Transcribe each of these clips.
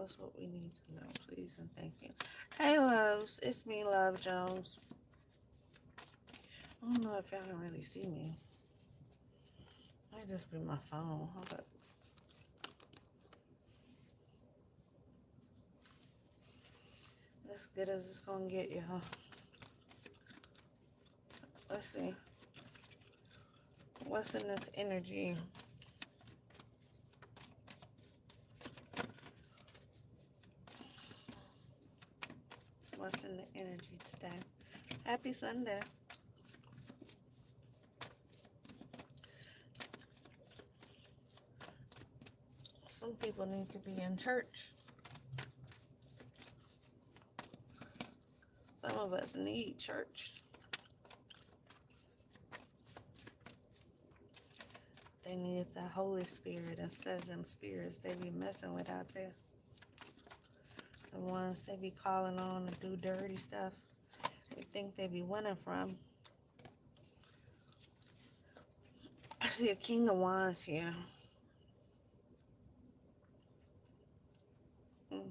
us what we need to know, please and thank you. Hey, loves. It's me, Love Jones. I don't know if y'all can really see me. Might just be my phone. Hold up. As good as it's gonna get, y'all. Let's see. What's in this energy? What's in the energy today? Happy Sunday. Some people need to be in church. Some of us need church. They need the Holy Spirit instead of them spirits they be messing with out there. The ones they be calling on to do dirty stuff. They think they be winning from. I see a King of Wands here. Mm.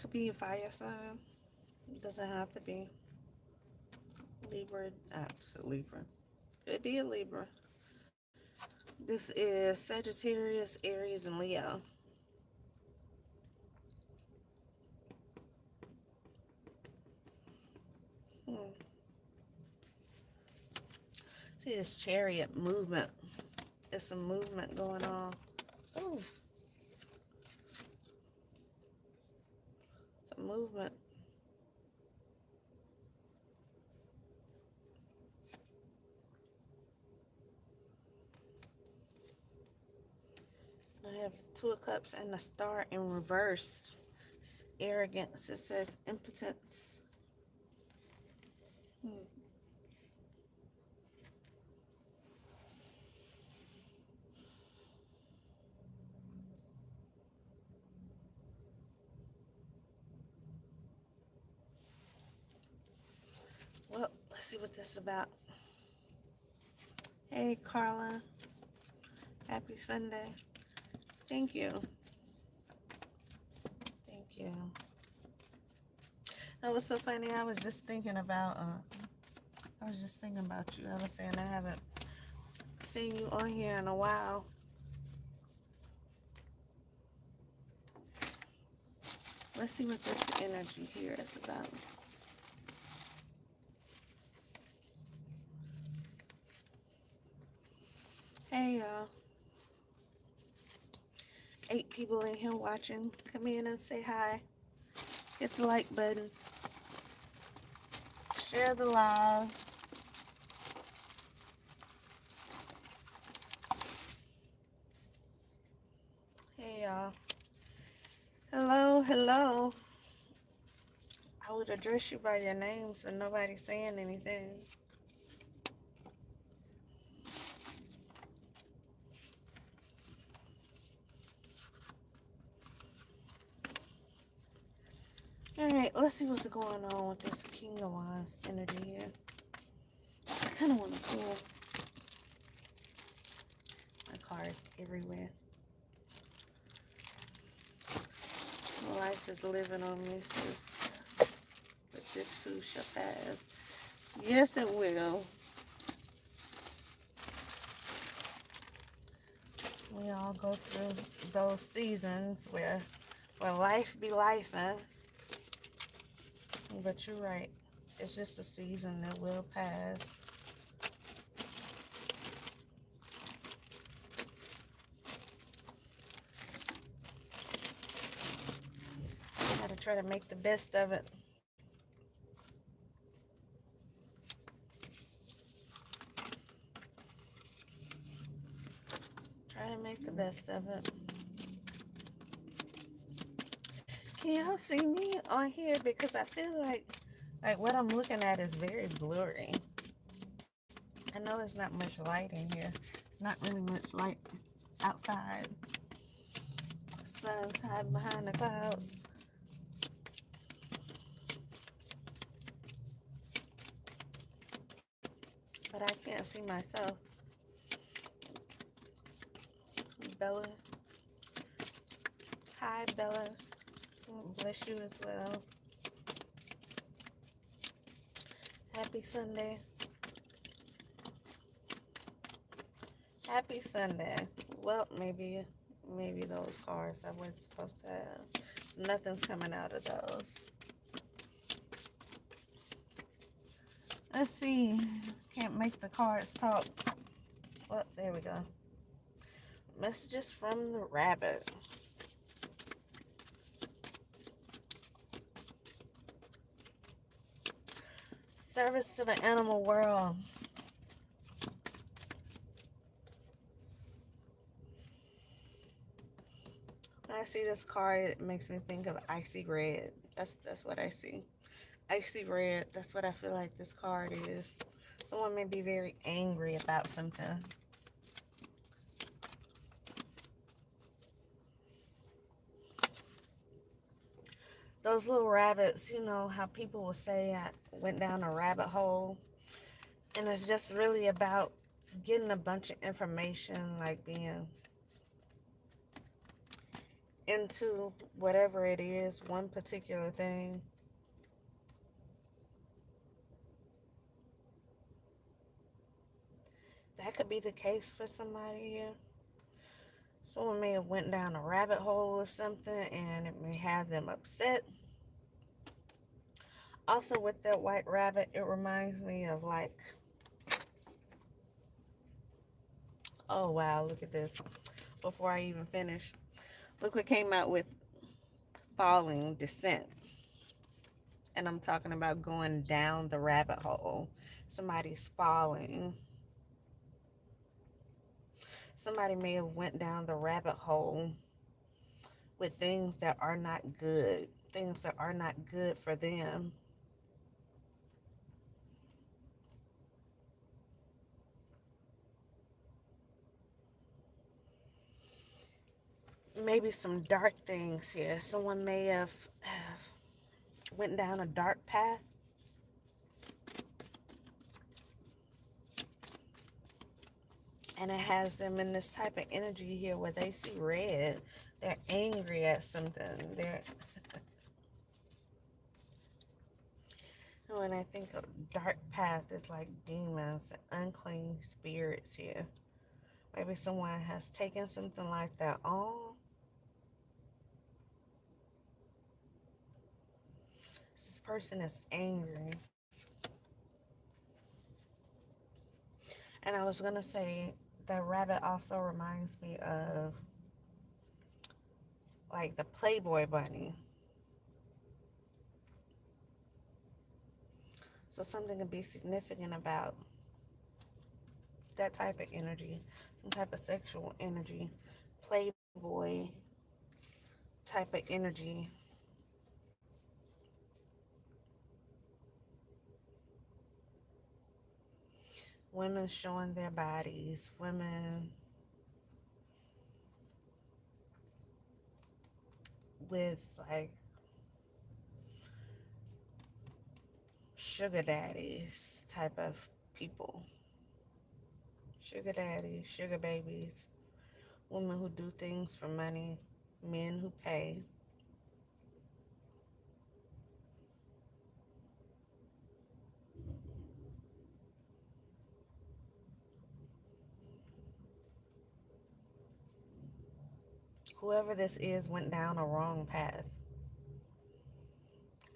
Could be a fire sign. It doesn't have to be. Libra. It's a Libra. Could be a Libra. This is Sagittarius, Aries, and Leo. See this chariot movement. There's some movement going on. Oh, some movement. I have the Two of Cups and the Star in reverse. It's arrogance. It says impotence. Well, let's see what this is about. Hey, Carla. Happy Sunday. Thank you. Thank you. That was so funny. I was just thinking about you. I was saying I haven't seen you on here in a while. Let's see what this energy here is about. Hey, y'all. 8 people in here watching. Come in and say hi. Hit the like button. Share the live. Hey, y'all. Hello, hello. I would address you by your name so nobody's saying anything. Alright, let's see what's going on with this King of Wands energy here. I kind of want to pull. My cards everywhere. Life is living on me, sis. But this too shall pass. Yes, it will. We all go through those seasons where life be life, huh? But you're right. It's just a season that will pass. I gotta try to make the best of it. Try to make the best of it. Can y'all see me on here? Because I feel like what I'm looking at is very blurry. I know there's not much light in here. It's not really much light outside. The sun's hiding behind the clouds. But I can't see myself. Bella. Hi, Bella. Bless you as well. Happy Sunday. Happy Sunday. Well, maybe those cards I wasn't supposed to have. So nothing's coming out of those. Let's see. Can't make the cards talk. Well, there we go. Messages from the rabbit. Service to the animal world. When I see this card, it makes me think of icy red. That's what I see. Icy red. That's what I feel like this card is. Someone may be very angry about something. Those little rabbits, you know how people will say I went down a rabbit hole. And it's just really about getting a bunch of information, like being into whatever it is, one particular thing. That could be the case for somebody here. Someone may have went down a rabbit hole or something, and it may have them upset. Also, with that white rabbit, it reminds me of like, oh wow, look at this. Before I even finish, look what came out with falling, descent. And I'm talking about going down the rabbit hole. Somebody's falling. Somebody may have went down the rabbit hole with things that are not good, things that are not good for them. Maybe some dark things here. Someone may have went down a dark path. And it has them in this type of energy here where they see red. They're angry at something. When I think of dark path, it's like demons, unclean spirits here. Maybe someone has taken something like that on. This person is angry. And I was going to say, the rabbit also reminds me of like the Playboy bunny. So something to be significant about that type of energy, some type of sexual energy, Playboy type of energy. Women showing their bodies, women with like sugar daddies type of people. Sugar daddies, sugar babies, women who do things for money, men who pay. Whoever this is went down a wrong path.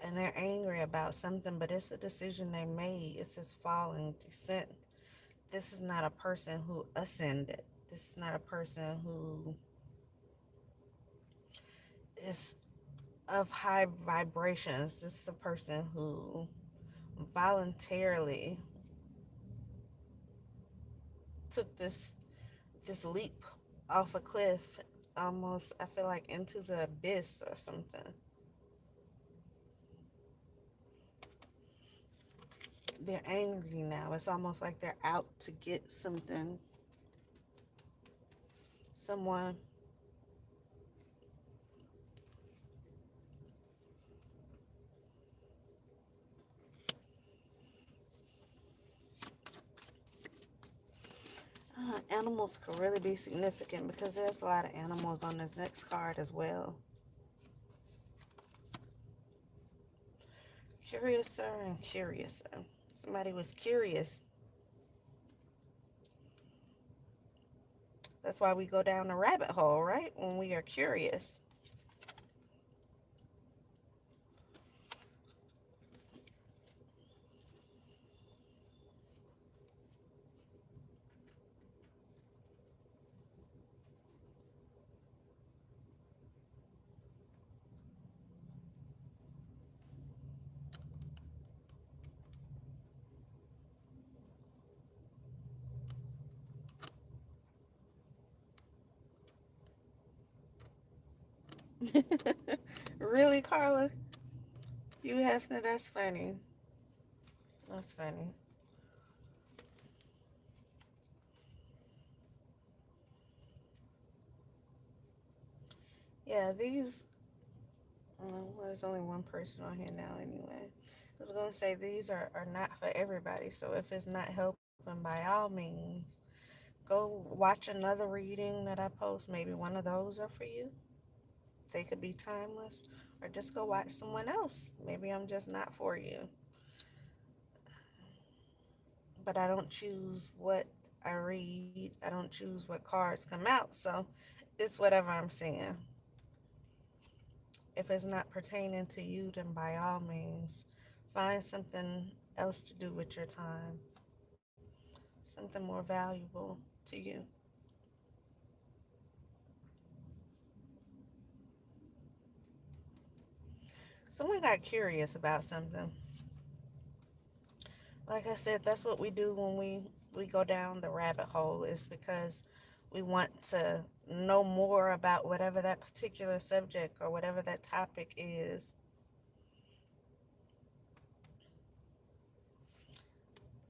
And they're angry about something, but it's a decision they made. It's just falling, descent. This is not a person who ascended. This is not a person who is of high vibrations. This is a person who voluntarily took this leap off a cliff, almost, I feel like, into the abyss or something. They're angry now. It's almost like they're out to get something, someone. Animals could really be significant because there's a lot of animals on this next card as well. Curiouser and curiouser. Somebody was curious. That's why we go down the rabbit hole, right? When we are curious. Really, Carla? You have to, that's funny. That's funny. Yeah, these, well, there's only one person on here now anyway. I was going to say these are not for everybody. So if it's not helping, by all means, go watch another reading that I post. Maybe one of those are for you. They could be timeless. Or just go watch someone else. Maybe I'm just not for you. But I don't choose what I read. I don't choose what cards come out. So it's whatever I'm seeing. If it's not pertaining to you, then by all means, find something else to do with your time. Something more valuable to you. Someone got curious about something. Like I said, that's what we do when we go down the rabbit hole, is because we want to know more about whatever that particular subject or whatever that topic is.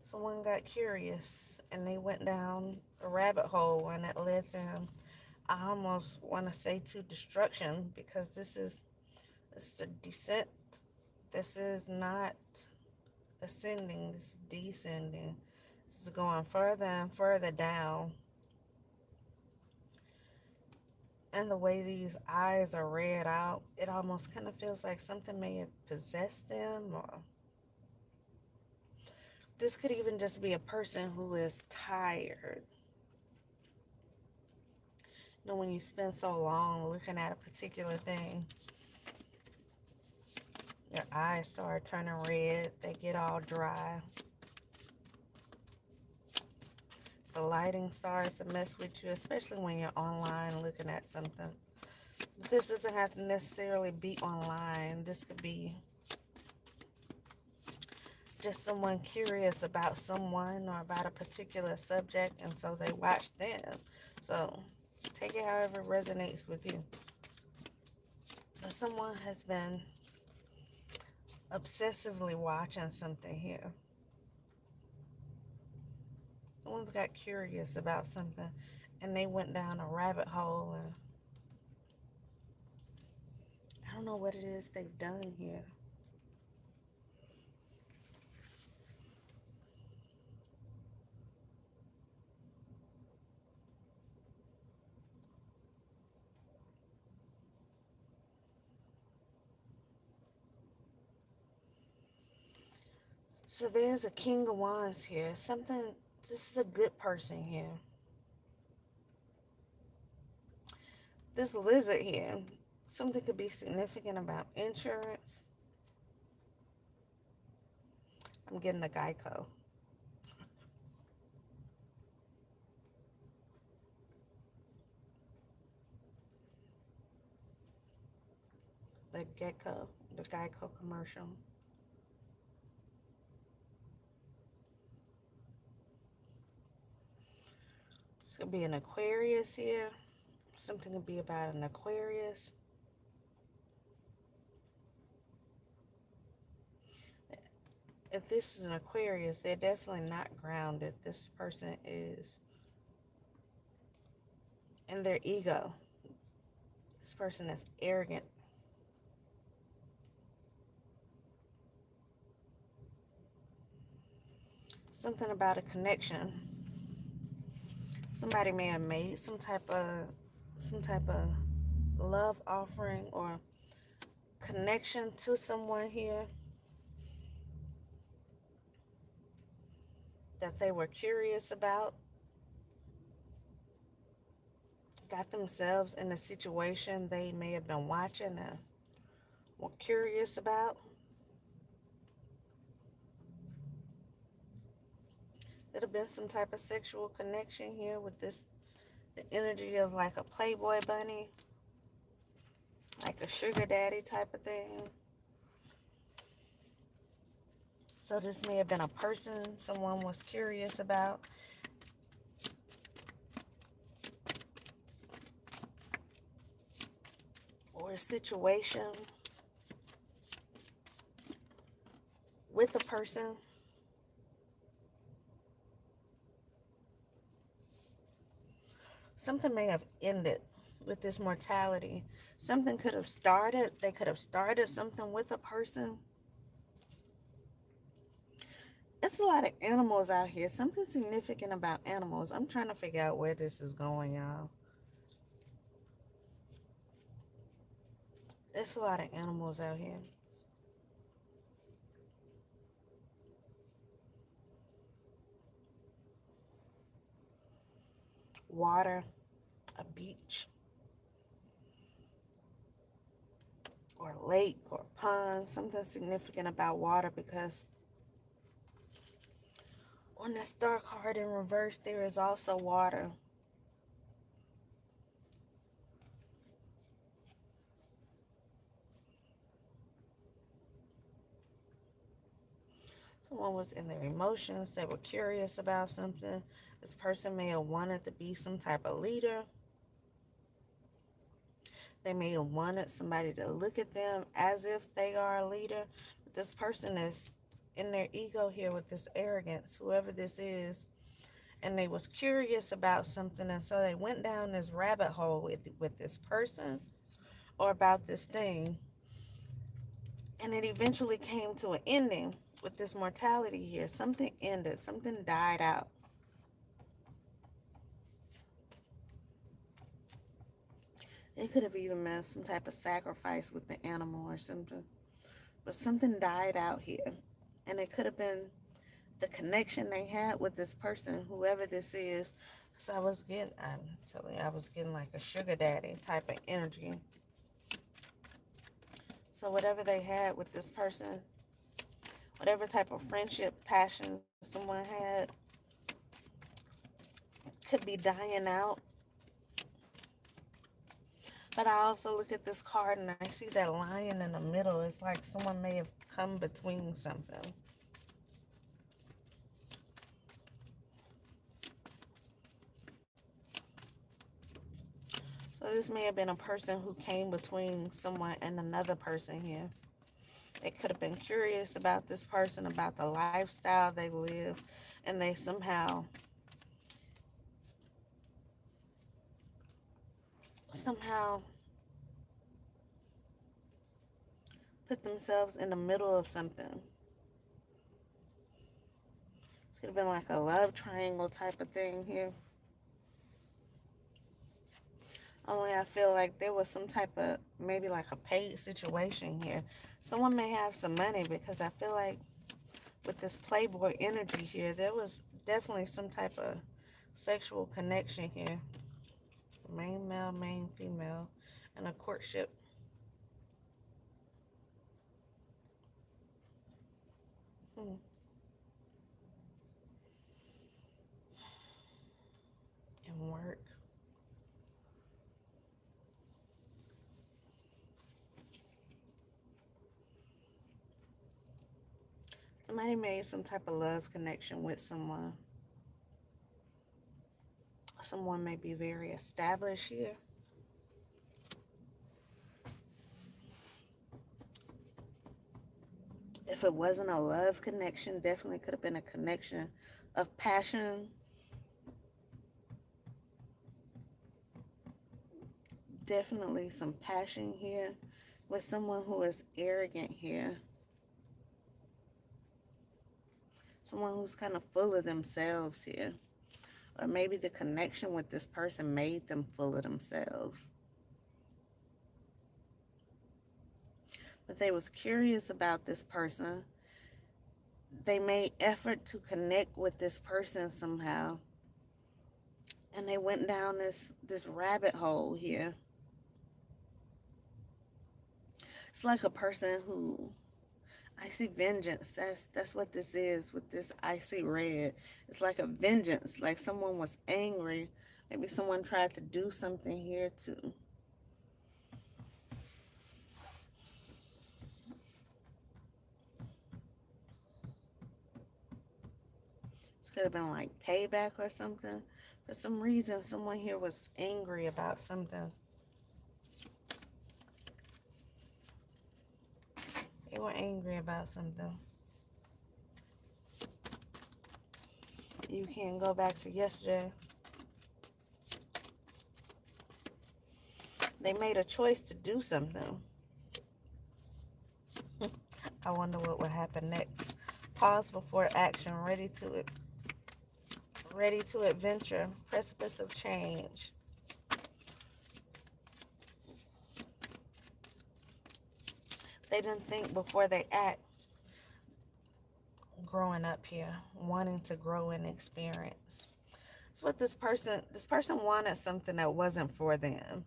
Someone got curious and they went down a rabbit hole and it led them, I almost want to say, to destruction, because this is a descent. This is not ascending, this is descending. This is going further and further down. And the way these eyes are read out, it almost kind of feels like something may have possessed them, or this could even just be a person who is tired. You know, when you spend so long looking at a particular thing, your eyes start turning red, they get all dry. The lighting starts to mess with you, especially when you're online looking at something. This doesn't have to necessarily be online. This could be just someone curious about someone or about a particular subject, and so they watch them. So take it however it resonates with you. But someone has been obsessively watching something here. Someone's got curious about something and they went down a rabbit hole, and I don't know what it is they've done here. So there's a King of Wands here. Something, this is a good person here. This lizard here, something could be significant about insurance. I'm getting a Geico. The Geico commercial. This could be an Aquarius here. Something could be about an Aquarius. If this is an Aquarius, they're definitely not grounded. This person is in their ego. This person is arrogant. Something about a connection. Somebody may have made some type of love offering or connection to someone here that they were curious about, got themselves in a situation they may have been watching and were curious about. There'd have been some type of sexual connection here with this, the energy of like a Playboy bunny, like a sugar daddy type of thing. So this may have been a person someone was curious about. Or a situation with a person. Something may have ended with this mortality. Something could have started. They could have started something with a person. It's a lot of animals out here. Something significant about animals. I'm trying to figure out where this is going, y'all. There's a lot of animals out here. Water, a beach, or a lake, or a pond. Something significant about water, because on the star card in reverse, there is also water. Someone was in their emotions. They were curious about something. This person may have wanted to be some type of leader. They may have wanted somebody to look at them as if they are a leader. But this person is in their ego here with this arrogance, whoever this is. And they was curious about something, and so they went down this rabbit hole with this person or about this thing. And it eventually came to an ending with this mortality here. Something ended. Something died out. It could have even been some type of sacrifice with the animal or something. But something died out here. And it could have been the connection they had with this person, whoever this is. Because I'm telling you, I was getting like a sugar daddy type of energy. So whatever they had with this person, whatever type of friendship, passion someone had, could be dying out. But I also look at this card and I see that lion in the middle. It's like someone may have come between something. So this may have been a person who came between someone and another person here. They could have been curious about this person, about the lifestyle they live, and they somehow put themselves in the middle of something. It could have been like a love triangle type of thing here. Only I feel like there was some type of, maybe like a paid situation here. Someone may have some money, because I feel like with this Playboy energy here, there was definitely some type of sexual connection here. Main male, main female, and a courtship. Hmm. And work. Somebody made some type of love connection with someone. Someone may be very established here. If it wasn't a love connection, definitely could have been a connection of passion. Definitely some passion here with someone who is arrogant here. Someone who's kind of full of themselves here. Or maybe the connection with this person made them full of themselves. But they was curious about this person. They made effort to connect with this person somehow. And they went down this rabbit hole here. It's like a person who, I see vengeance. That's what this is with this icy red. It's like a vengeance, like someone was angry. Maybe someone tried to do something here too. This could have been like payback or something. For some reason, someone here was angry about something. They were angry about something. You can go back to yesterday. They made a choice to do something. I wonder what would happen next. Pause before action, ready to adventure, precipice of change. They didn't think before they act. Growing up here, wanting to grow and experience. That's what this person wanted something that wasn't for them.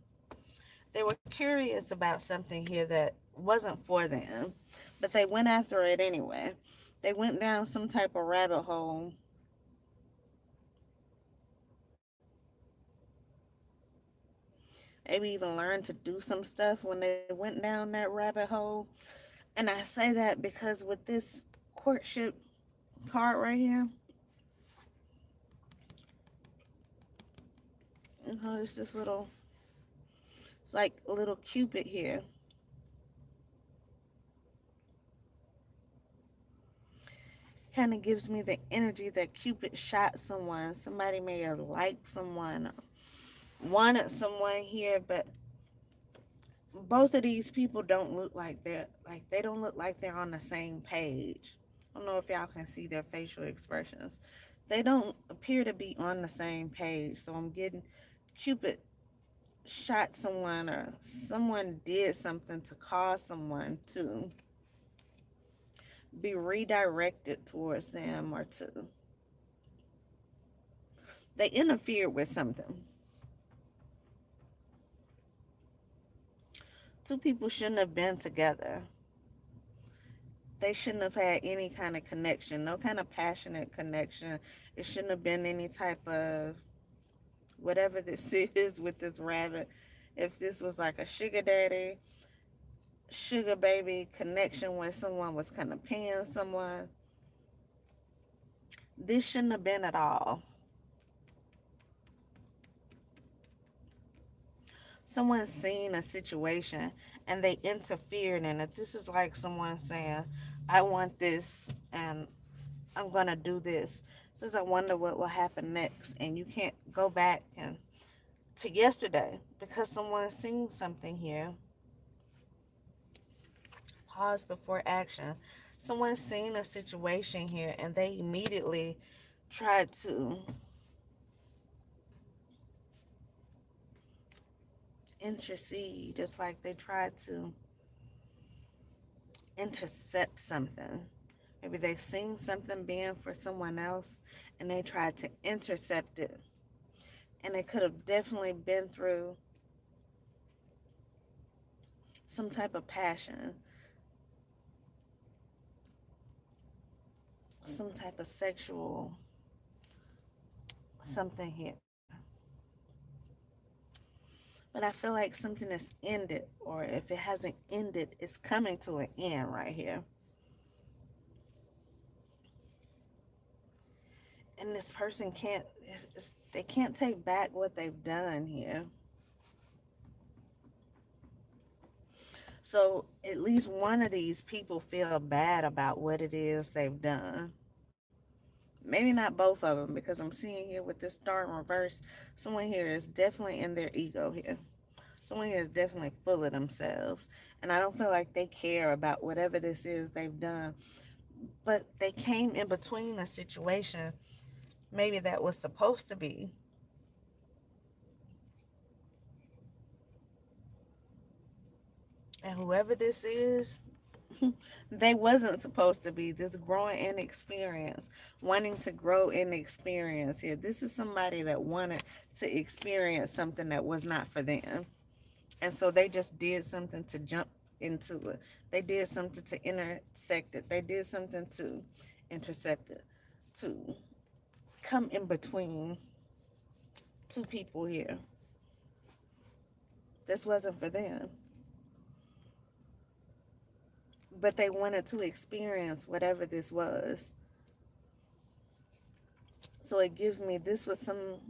They were curious about something here that wasn't for them, but they went after it anyway. They went down some type of rabbit hole. Maybe even learned to do some stuff when they went down that rabbit hole. And I say that because with this courtship card right here, it's this little, it's like a little cupid here. Kind of gives me the energy that Cupid shot someone. Somebody may have liked someone, wanted someone here, but both of these people don't look like they don't look like they're on the same page. I don't know if y'all can see their facial expressions. They don't appear to be on the same page. So I'm getting Cupid shot someone, or someone did something to cause someone to be redirected towards them, or to, they interfered with something. Two people shouldn't have been together. They shouldn't have had any kind of connection, no kind of passionate connection. It shouldn't have been any type of whatever this is with this rabbit. If this was like a sugar daddy, sugar baby connection where someone was kind of paying someone, this shouldn't have been at all. Someone seen a situation and they interfered in it. This is like someone saying, I want this and I'm going to do this. Says, I wonder what will happen next. And you can't go back and to yesterday because someone seen something here. Pause before action. Someone seen a situation here and they immediately tried to intercede. It's like they tried to intercept something. Maybe they seen something being for someone else and they tried to intercept it. And it could have definitely been through some type of passion, some type of sexual something here. But I feel like something has ended, or if it hasn't ended, it's coming to an end right here. And this person can't, they can't take back what they've done here. So at least one of these people feel bad about what it is they've done. Maybe not both of them, because I'm seeing here with this star in reverse, someone here is definitely in their ego here. Someone here is definitely full of themselves. And I don't feel like they care about whatever this is they've done. But they came in between a situation. maybe that was supposed to be. And whoever this is, they wasn't supposed to be this growing in experience, wanting to grow in experience here. This is somebody that wanted to experience something that was not for them. And so they just did something to jump into it. They did something to intersect it. They did something to intercept it, to come in between two people here. This wasn't for them. But they wanted to experience whatever this was. So it gives me, this was some,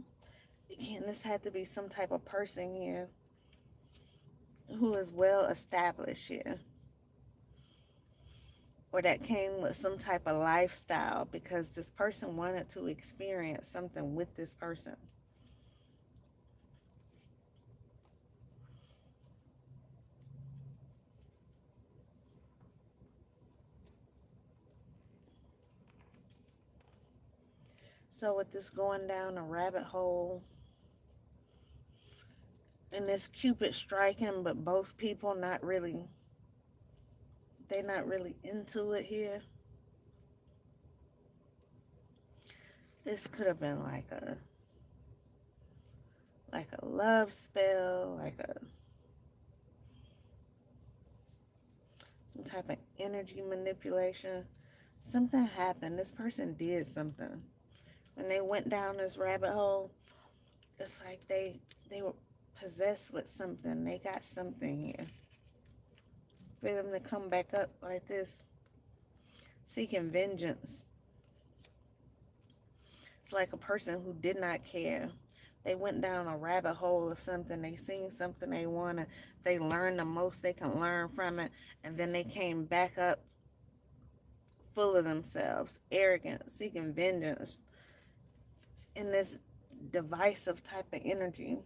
again, this had to be some type of person here who is well established here, or that came with some type of lifestyle, because this person wanted to experience something with this person. So with this going down a rabbit hole, and this Cupid striking, but both people not really, they're not really into it here. This could have been like a love spell, like a some type of energy manipulation. Something happened. This person did something. When they went down this rabbit hole, it's like they were possessed with something. They got something here. For them to come back up like this, seeking vengeance. It's like a person who did not care. They went down a rabbit hole of something. They seen something they wanted. They learned the most they can learn from it. And then they came back up full of themselves, arrogant, seeking vengeance, in this divisive type of energy.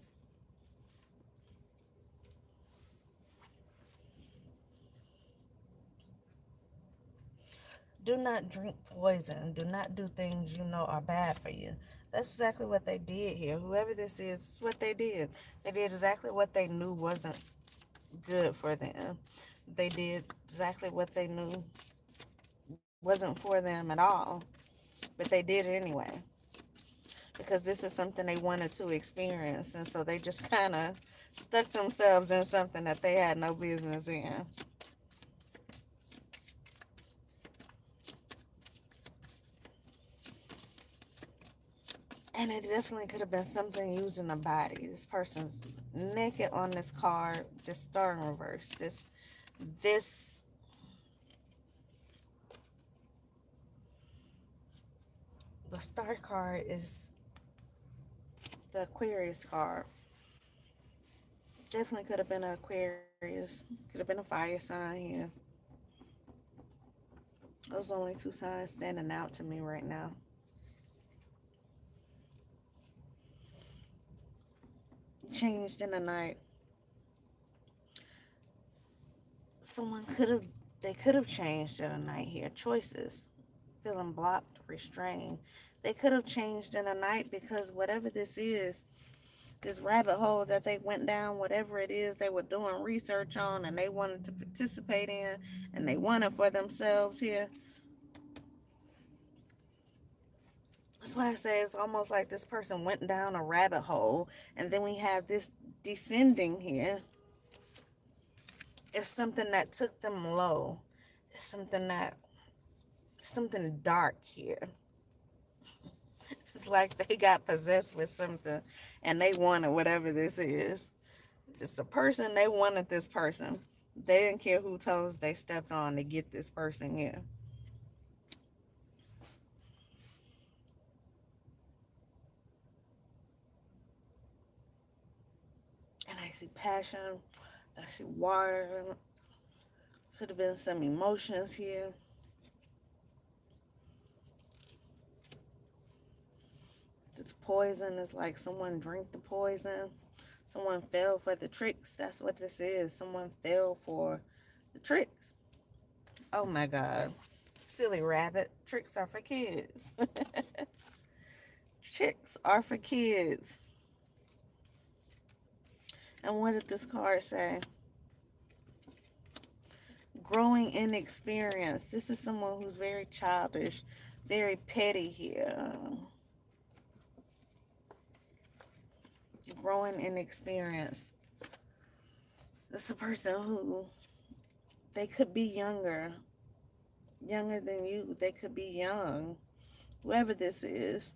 Do not drink poison. Do not do things you know are bad for you. That's exactly what they did here. Whoever this is what they did. They did exactly what they knew wasn't good for them. They did exactly what they knew wasn't for them at all. But they did it anyway. Because this is something they wanted to experience. And so they just kind of stuck themselves in something that they had no business in. And it definitely could have been something using the body. This person's naked on this card, this star in reverse, this, the star card is the Aquarius card. Definitely could have been an Aquarius, could have been a fire sign here. Those are only two signs standing out to me right now. Changed in the night. Someone could have, they could have changed in the night here. Choices. Feeling blocked, restrained. They could have changed in the night because whatever this is, this rabbit hole that they went down, whatever it is they were doing research on and they wanted to participate in and they wanted for themselves here. That's why I say it's almost like this person went down a rabbit hole, and then we have this descending here. It's something that took them low. It's something dark here. It's like they got possessed with something and they wanted whatever this is. It's a person, they wanted this person. They didn't care who toes they stepped on to get this person here. And I see passion. I see water. Could have been some emotions here. This poison is like someone drank the poison. Someone fell for the tricks. That's what this is. Someone fell for the tricks. Oh my God. Silly rabbit. Tricks are for kids. chicks are for kids. And what did this card say? Growing in experience. This is someone who's very childish, very petty here. Growing in experience. This is a person who, they could be younger than you. They could be young. Whoever this is.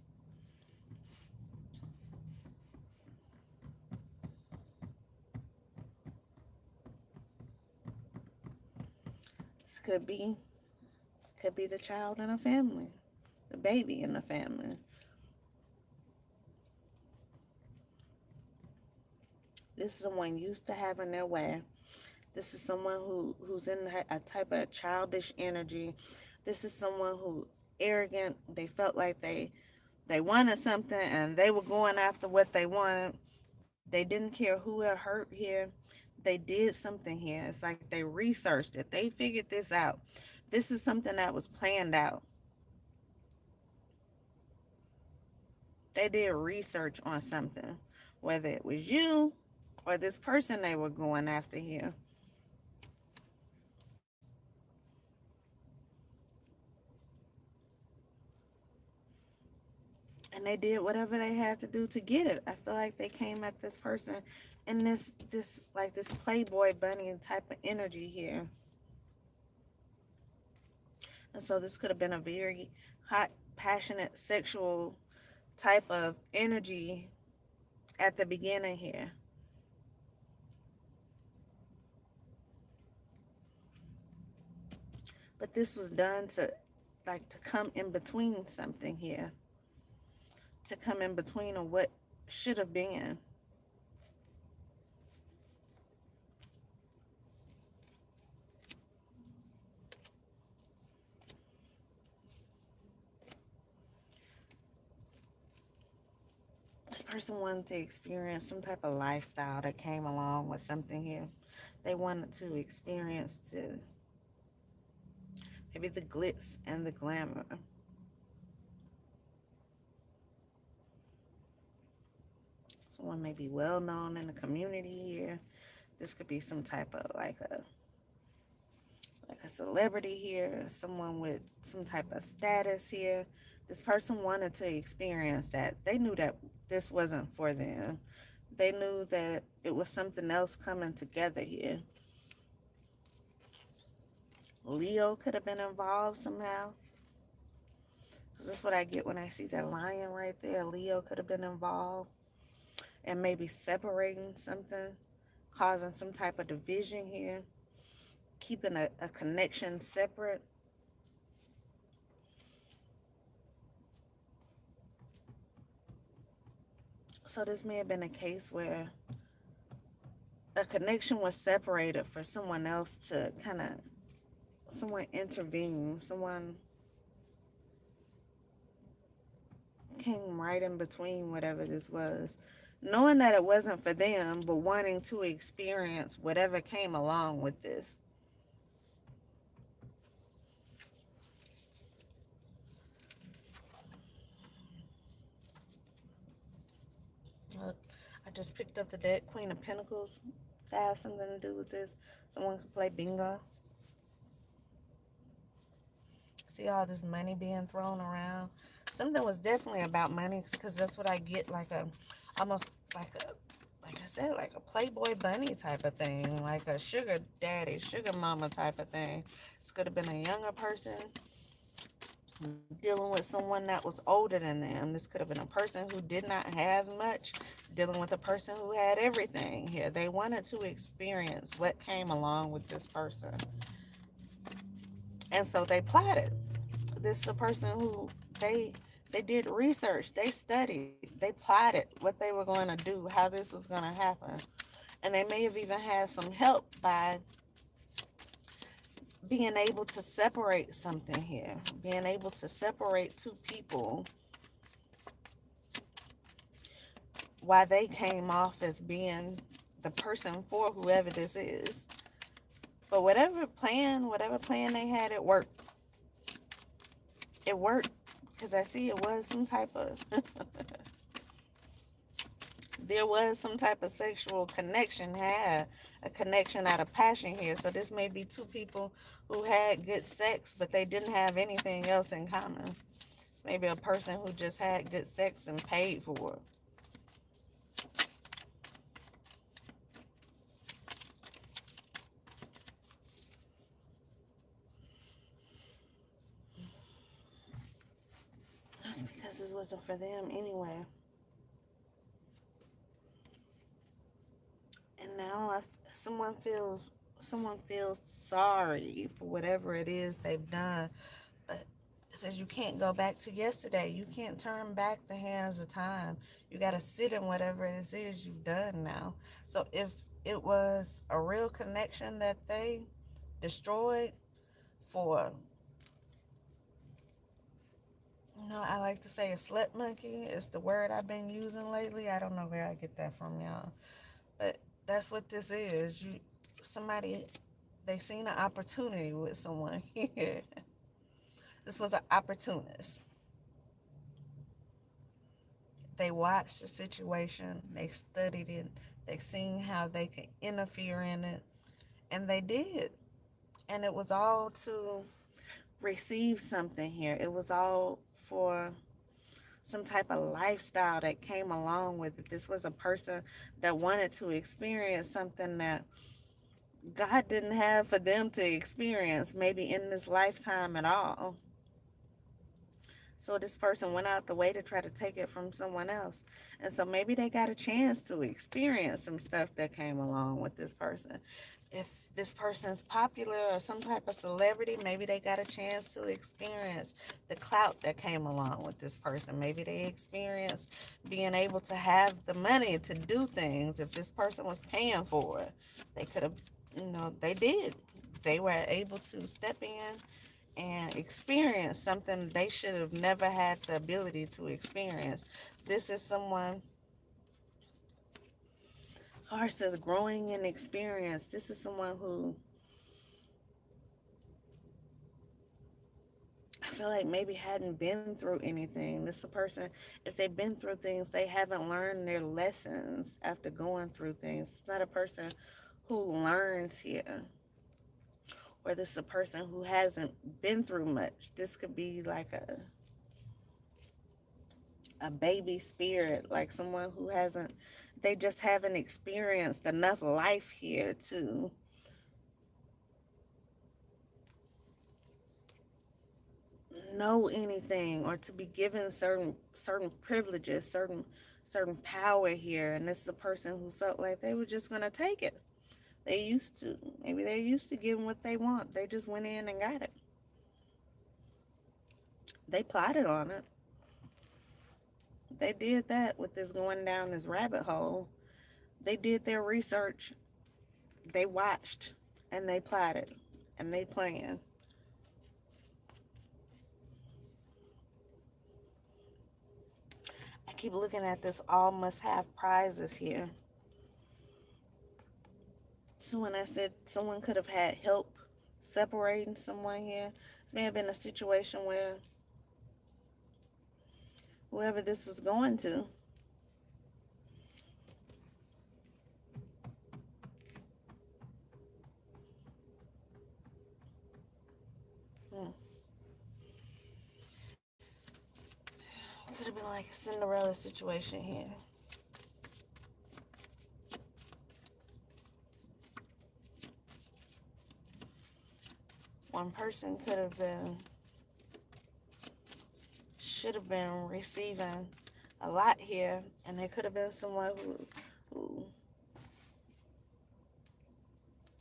This could be the child in a family, the baby in the family. This is someone used to having their way. This is someone who's in a type of childish energy. This is someone who arrogant. They felt like they wanted something and they were going after what they wanted. They didn't care who it hurt here. They did something here. It's like they researched it. They figured this out. This is something that was planned out. They did research on something, whether it was you or this person they were going after here. And they did whatever they had to do to get it. I feel like they came at this person in this like this Playboy bunny type of energy here. And so this could have been a very hot, passionate, sexual type of energy at the beginning here. But this was done to come in between something here. To come in between of what should have been. This person wanted to experience some type of lifestyle that came along with something here. They wanted to experience maybe the glitz and the glamour. Someone may be well known in the community here. This could be some type of like a celebrity here, someone with some type of status here. This person wanted to experience that. They knew that this wasn't for them. They knew that it was something else coming together here. Leo could have been involved somehow. That's what I get when I see that lion right there. Leo could have been involved and maybe separating something, causing some type of division here, keeping a connection separate. So this may have been a case where a connection was separated for someone else to someone intervene, someone came right in between whatever this was, knowing that it wasn't for them, but wanting to experience whatever came along with this. I just picked up the deck, Queen of Pentacles. That has something to do with this. Someone could play bingo. See all this money being thrown around. Something was definitely about money, because that's what I get, almost like I said, like a Playboy bunny type of thing, like a sugar daddy, sugar mama type of thing. This could have been a younger person dealing with someone that was older than them. This could have been a person who did not have much dealing with a person who had everything here. They wanted to experience what came along with this person. And so they plotted. This is a person who they did research, they studied, they plotted what they were going to do, how this was going to happen. And they may have even had some help by being able to separate something here, being able to separate two people, why they came off as being the person for whoever this is. But whatever plan they had, it worked. It worked, because I see it was some type of there was some type of sexual connection, had a connection out of passion here. So this may be two people who had good sex, but they didn't have anything else in common. Maybe a person who just had good sex and paid for it. That's because this wasn't for them anyway. And now someone feels sorry for whatever it is they've done. But it says you can't go back to yesterday. You can't turn back the hands of time. You got to sit in whatever it is you've done now. So if it was a real connection that they destroyed for, I like to say a slut monkey is the word I've been using lately. I don't know where I get that from, y'all. But that's what this is. Somebody, they seen an opportunity with someone here. This was an opportunist. They watched the situation, they studied it, they seen how they could interfere in it, and they did. And it was all to receive something here. It was all for some type of lifestyle that came along with it. This was a person that wanted to experience something that God didn't have for them to experience, maybe in this lifetime at all. So this person went out the way to try to take it from someone else. And so maybe they got a chance to experience some stuff that came along with this person. If this person's popular or some type of celebrity, maybe they got a chance to experience the clout that came along with this person. Maybe they experienced being able to have the money to do things. If this person was paying for it, they could have, they did. They were able to step in and experience something they should have never had the ability to experience. This is someone, card says growing in experience. This is someone who I feel like maybe hadn't been through anything. This is a person, if they've been through things, they haven't learned their lessons after going through things. It's not a person who learns here. Or this is a person who hasn't been through much. This could be like a baby spirit, like someone who they just haven't experienced enough life here to know anything or to be given certain privileges, certain power here. And this is a person who felt like they were just gonna take it. Maybe they're used to getting what they want. They just went in and got it. They plotted on it. They did that with this going down this rabbit hole. They did their research. They watched and they plotted and they planned. I keep looking at this all must have prizes here. So when I said someone could have had help separating someone here, this may have been a situation where whoever this was going to, could have been like a Cinderella situation here. One person should have been receiving a lot here, and there could have been someone who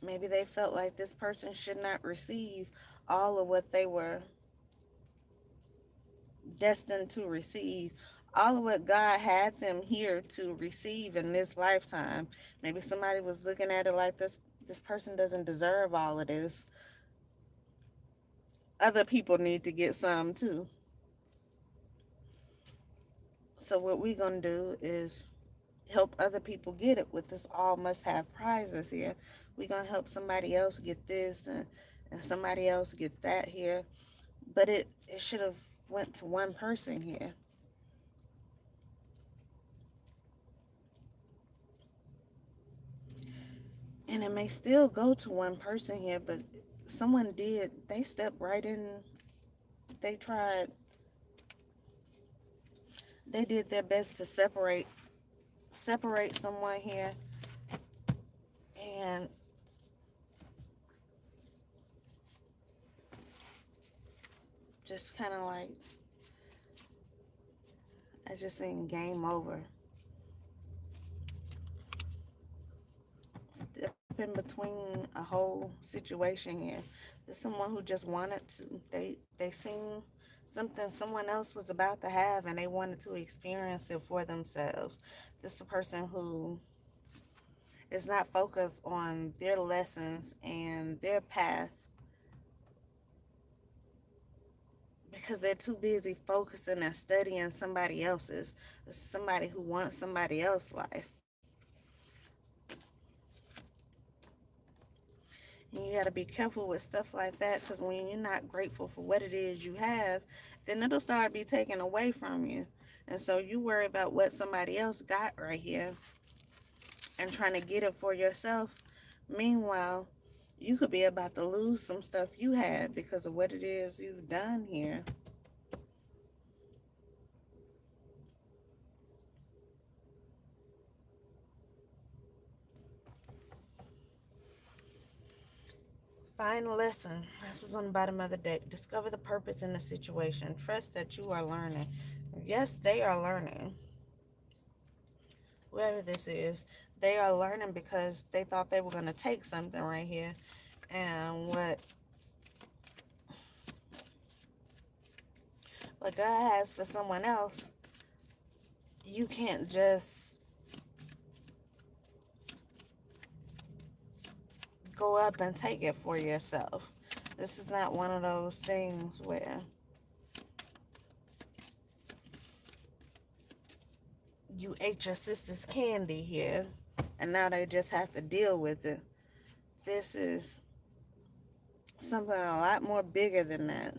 maybe they felt like this person should not receive all of what they were destined to receive, all of what God had them here to receive in this lifetime. Maybe somebody was looking at it like this person doesn't deserve all of this. Other people need to get some too. So what we're going to do is help other people get it with this all must have prizes here. We're going to help somebody else get this and somebody else get that here. But it should have went to one person here. And it may still go to one person here, but someone did. They stepped right in. They tried. They did their best to separate someone here, and just kind of like, I just seen game over. Step in between a whole situation here. There's someone who just wanted to. They seen something someone else was about to have, and they wanted to experience it for themselves. This is a person who is not focused on their lessons and their path because they're too busy focusing and studying somebody else's. This is somebody who wants somebody else's life. And you got to be careful with stuff like that, because when you're not grateful for what it is you have, then it'll start be taken away from you. And so you worry about what somebody else got right here and trying to get it for yourself. Meanwhile, you could be about to lose some stuff you had because of what it is you've done here. Find a lesson. This was on the bottom of the deck. Discover the purpose in the situation. Trust that you are learning. Yes, they are learning. Whoever this is, they are learning because they thought they were going to take something right here. And what God has for someone else, you can't just go up and take it for yourself. This is not one of those things where you ate your sister's candy here and now they just have to deal with it. This is something a lot more bigger than that.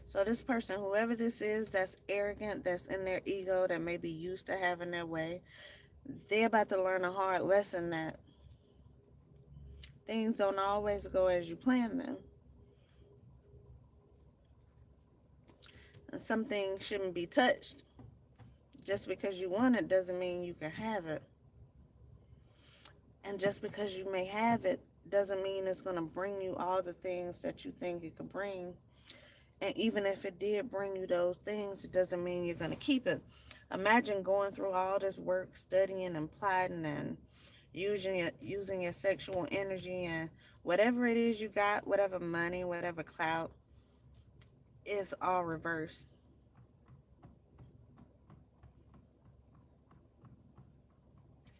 So this person, whoever this is, that's arrogant, that's in their ego, that may be used to having their way, they're about to learn a hard lesson that things don't always go as you plan them. And some things shouldn't be touched. Just because you want it doesn't mean you can have it. And just because you may have it doesn't mean it's going to bring you all the things that you think it could bring. And even if it did bring you those things, it doesn't mean you're going to keep it. Imagine going through all this work, studying and plotting and using your sexual energy and whatever it is you got, whatever money, whatever clout, is all reversed.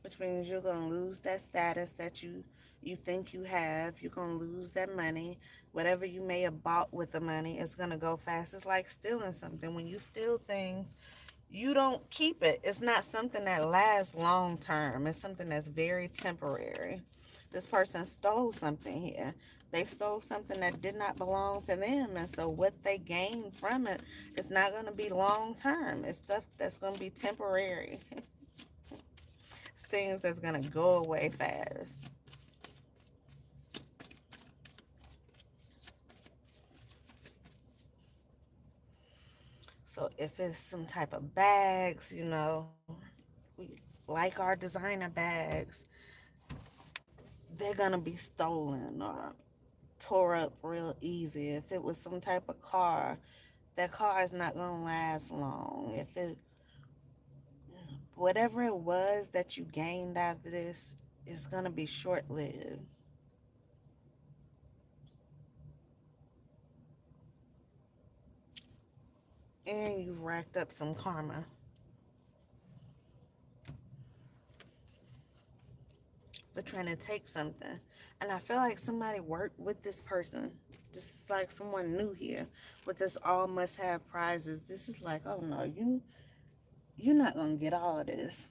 Which means you're going to lose that status that you think you have. You're going to lose that money. Whatever you may have bought with the money is going to go fast. It's like stealing something. When you steal things, you don't keep it. It's not something that lasts long term. It's something that's very temporary. This person stole something here. They stole something that did not belong to them. And so what they gain from it is not going to be long term. It's stuff that's going to be temporary. It's things that's going to go away fast. So if it's some type of bags, we like our designer bags, they're going to be stolen or tore up real easy. If it was some type of car, that car is not going to last long. If it, whatever it was that you gained out of this, is going to be short-lived. And you've racked up some karma for trying to take something. And I feel like somebody worked with this person. This is like someone new here with this all must have prizes. This is like, oh no, you're not gonna get all of this.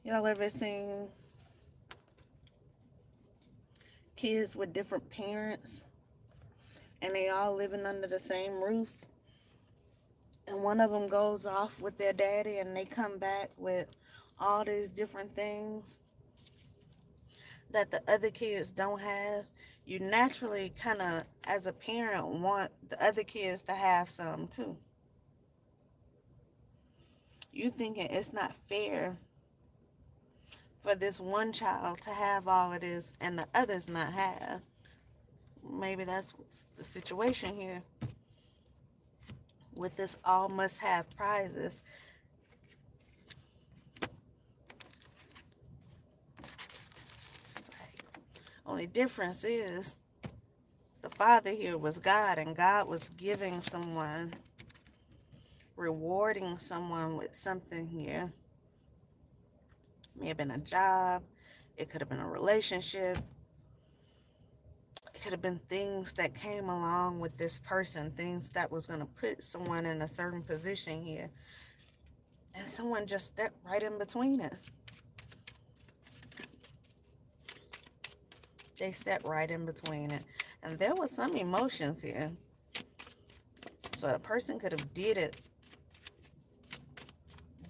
Y'all ever seen kids with different parents and they all living under the same roof? And one of them goes off with their daddy and they come back with all these different things that the other kids don't have. You naturally kind of, as a parent, want the other kids to have some too. You thinking it's not fair for this one child to have all of this and the others not have. Maybe that's what's the situation here with this all must have prizes. It's like, only difference is the father here was God, and God was giving someone, rewarding someone with something here. May have been a job, it could have been a relationship, it could have been things that came along with this person, things that was going to put someone in a certain position here. And someone just stepped right in between it. They stepped right in between it. And there was some emotions here. So a person could have did it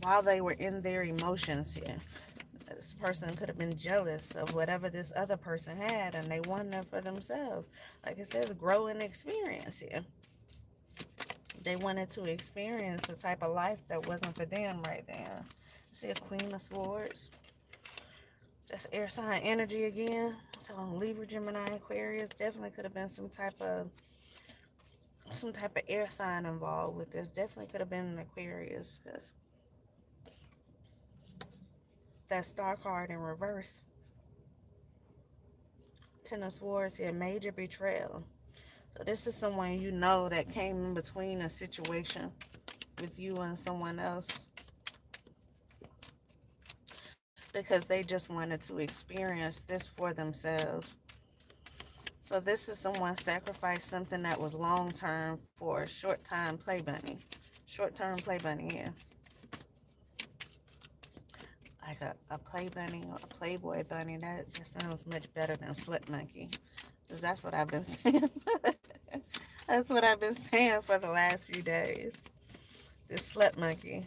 while they were in their emotions here. This person could have been jealous of whatever this other person had, and they wanted it for themselves. Like it says, growing experience here. They wanted to experience a type of life that wasn't for them right there. See a Queen of Swords. That's air sign energy again. So Libra, Gemini, Aquarius definitely could have been some type of air sign involved with this. Definitely could have been an Aquarius, because that star card in reverse. Ten of Swords here, major betrayal. So this is someone you know that came in between a situation with you and someone else, because they just wanted to experience this for themselves. So this is someone sacrificed something that was long-term for a short-time play bunny. Short-term play bunny here. Like a play bunny or a playboy bunny. That just sounds much better than slut monkey. Because that's what I've been saying. That's what I've been saying for the last few days. This slut monkey.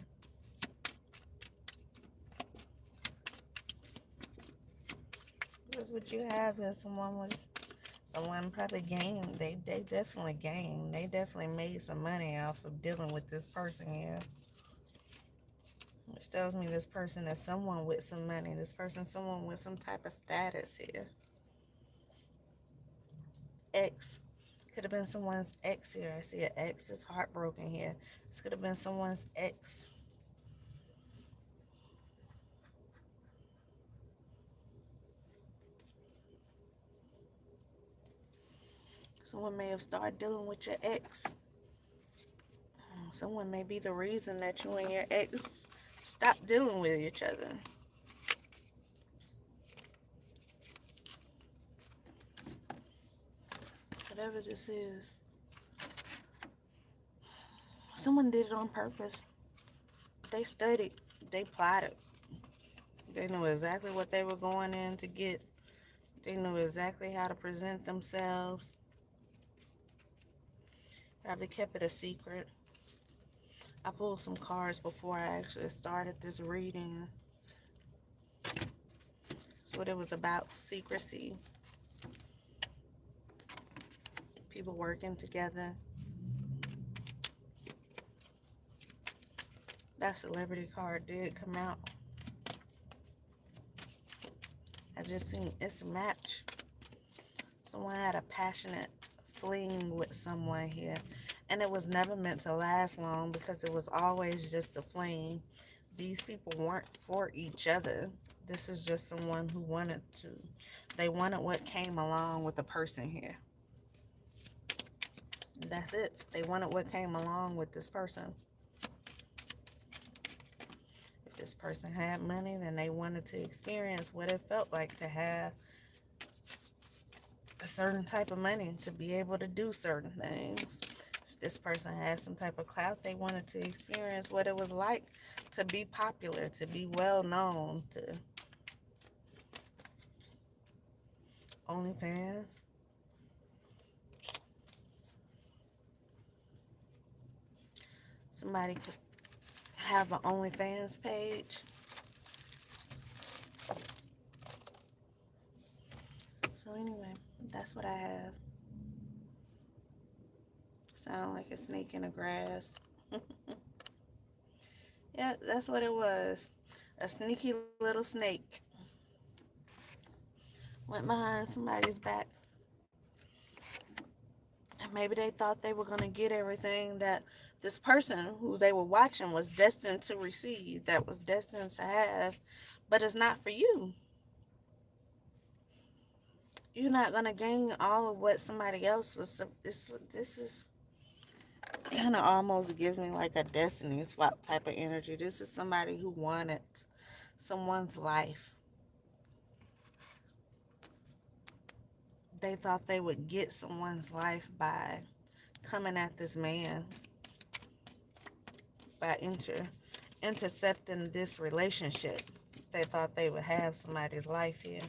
This is what you have here. Someone probably gained. They definitely gained. They definitely made some money off of dealing with this person here. Which tells me this person is someone with some money. This person, someone with some type of status here. Ex. Could have been someone's ex here. I see an ex is heartbroken here. This could have been someone's ex. Someone may have started dealing with your ex. Someone may be the reason that you and your ex stopped dealing with each other. Whatever this is. Someone did it on purpose. They studied. They plotted. They knew exactly what they were going in to get. They knew exactly how to present themselves. Probably kept it a secret. I pulled some cards before I actually started this reading. That's what it was about, secrecy. People working together. That celebrity card did come out. I just seen it's a match. Someone had a passionate fling with someone here. And it was never meant to last long, because it was always just a fling. These people weren't for each other. This is just someone who wanted to. They wanted what came along with the person here. That's it. They wanted what came along with this person. If this person had money, then they wanted to experience what it felt like to have a certain type of money, to be able to do certain things. If this person had some type of clout, they wanted to experience what it was like to be popular, to be well known, to OnlyFans. Somebody could have an OnlyFans page. So anyway, that's what I have. Sound like a snake in the grass. Yeah, that's what it was. A sneaky little snake went behind somebody's back. And maybe they thought they were going to get everything that this person who they were watching was destined to receive, that was destined to have, but it's not for you. You're not going to gain all of what somebody else was. This is kind of almost gives me like a destiny swap type of energy. This is somebody who wanted someone's life. They thought they would get someone's life by coming at this man, by intercepting this relationship. They thought they would have somebody's life here.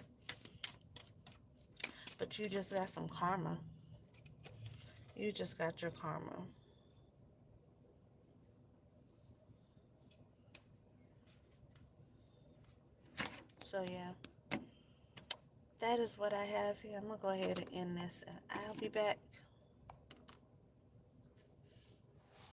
But you just got some karma. You just got your karma. So yeah, that is what I have here. I'm going to go ahead and end this. I'll be back